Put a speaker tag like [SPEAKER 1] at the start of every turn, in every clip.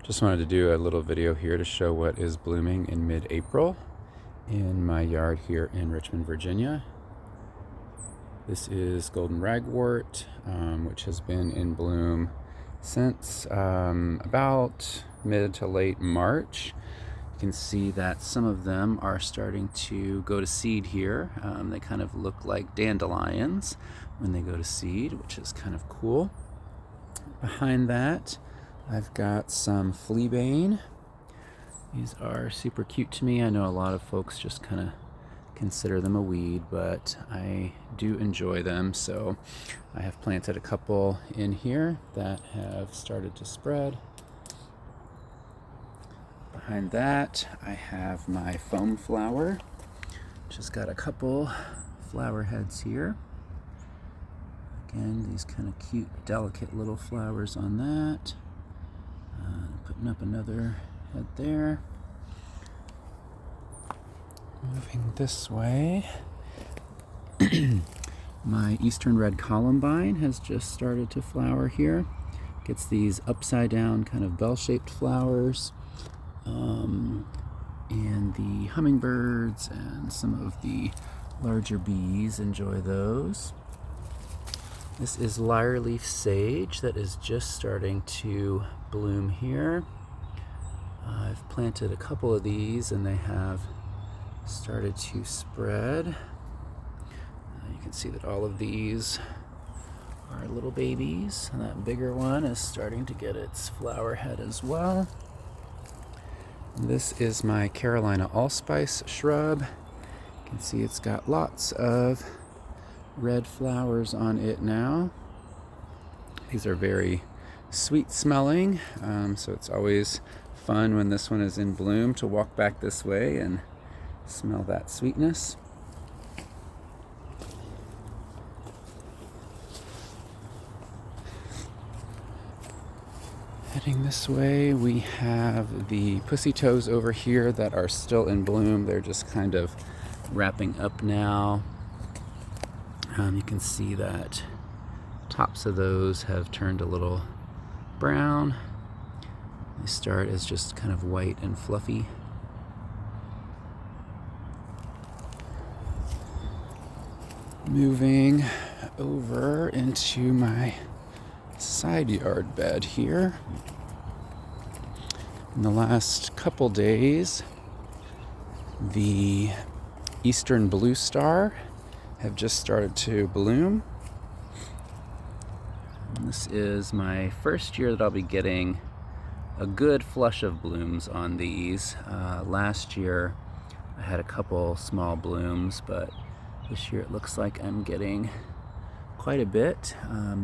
[SPEAKER 1] Just wanted to do a little video here to show what is blooming in mid-April in my yard here in Richmond, Virginia. This is golden ragwort, which has been in bloom since about mid to late March. You can see that some of them are starting to go to seed here. They kind of look like dandelions when they go to seed, which is kind of cool. Behind that, I've got some fleabane. These are super cute to me. I know a lot of folks just kind of consider them a weed, but I do enjoy them. So I have planted a couple in here that have started to spread. Behind that, I have my foam flower, which has got a couple flower heads here. Again, these kind of cute, delicate little flowers on that. Putting up another head there. Moving this way. My Eastern Red Columbine has just started to flower here. Gets these upside down kind of bell-shaped flowers. And the hummingbirds and some of the larger bees enjoy those. This is lyre-leaf sage that is just starting to bloom here. I've planted a couple of these and they have started to spread. You can see that all of these are little babies. And that bigger one is starting to get its flower head as well. This is my Carolina allspice shrub. You can see it's got lots of red flowers on it now. These are very sweet smelling, so it's always fun when this one is in bloom to walk back this way and smell that sweetness. Heading this way, we have the pussy toes over here that are still in bloom. They're just kind of wrapping up now. You can see that tops of those have turned a little brown. They start as just kind of white and fluffy. Moving over into my side yard bed here. In the last couple days, the Eastern Blue Star have just started to bloom. And this is my first year that I'll be getting a good flush of blooms on these. Last year I had a couple small blooms, but this year it looks like I'm getting quite a bit.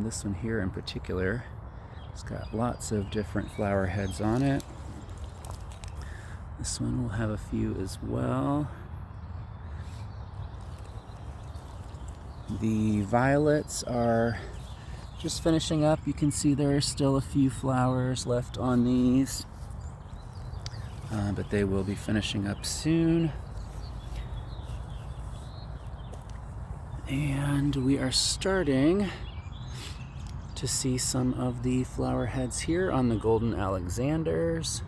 [SPEAKER 1] This one here in particular, it's got lots of different flower heads on it. This one will have a few as well. The violets are just finishing up. You can see there are still a few flowers left on these, but they will be finishing up soon. And we are starting to see some of the flower heads here on the golden Alexanders.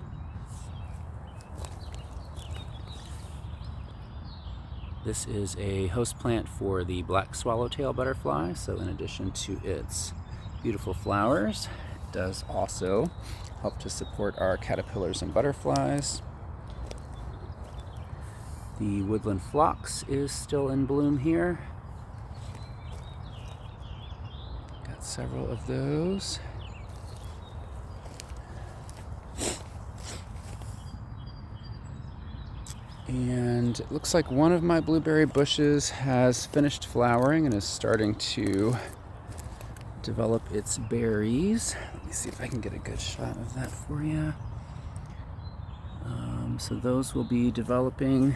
[SPEAKER 1] This is a host plant for the black swallowtail butterfly, so in addition to its beautiful flowers, it does also help to support our caterpillars and butterflies. The woodland phlox is still in bloom here. Got several of those. And it looks like one of my blueberry bushes has finished flowering and is starting to develop its berries. Let me see if I can get a good shot of that for you. So those will be developing.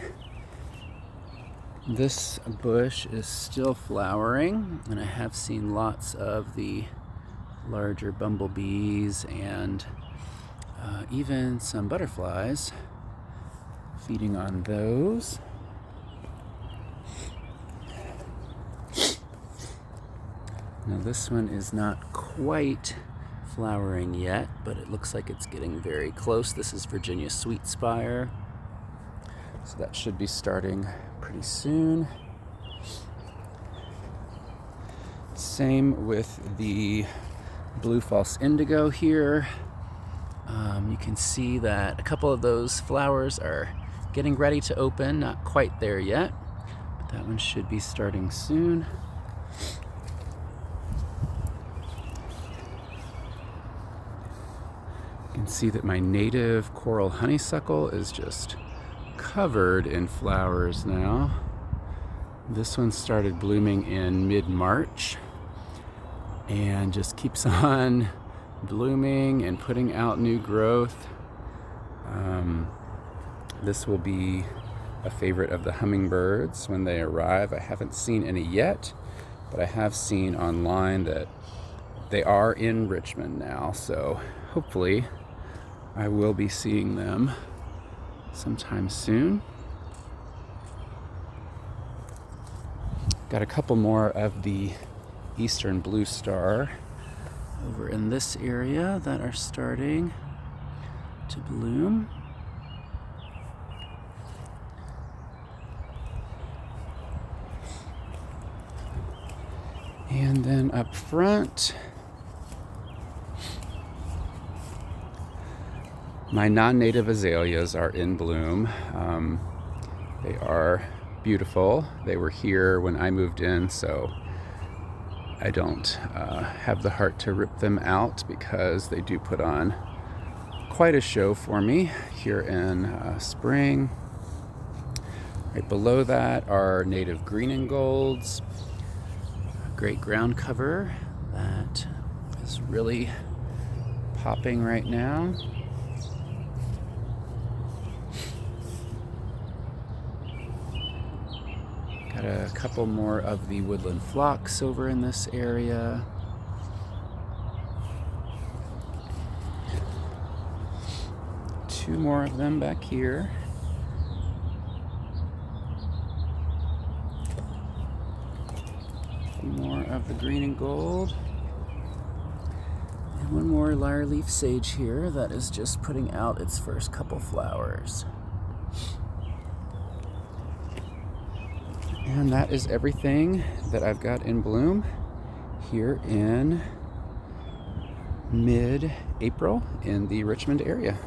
[SPEAKER 1] This bush is still flowering, and I have seen lots of the larger bumblebees and even some butterflies feeding on those. Now this one is not quite flowering yet, but it looks like it's getting very close. This is Virginia Sweet Spire, so that should be starting pretty soon. Same with the blue false indigo here. You can see that a couple of those flowers are getting ready to open, not quite there yet, but that one should be starting soon. You can see that my native coral honeysuckle is just covered in flowers now. This one started blooming in mid-March and just keeps on blooming and putting out new growth. This will be a favorite of the hummingbirds when they arrive. I haven't seen any yet, but I have seen online that they are in Richmond now, so hopefully I will be seeing them sometime soon. Got a couple more of the Eastern Blue Star over in this area that are starting to bloom. And then up front, my non-native azaleas are in bloom. They are beautiful. They were here when I moved in, so I don't have the heart to rip them out because they do put on quite a show for me here in spring. Right below that are native green and golds. Great ground cover that is really popping right now. Got a couple more of the woodland phlox over in this area. Two more of them back here. More of the green and gold. And one more lyre leaf sage here that is just putting out its first couple flowers. And that is everything that I've got in bloom here in mid-April in the Richmond area.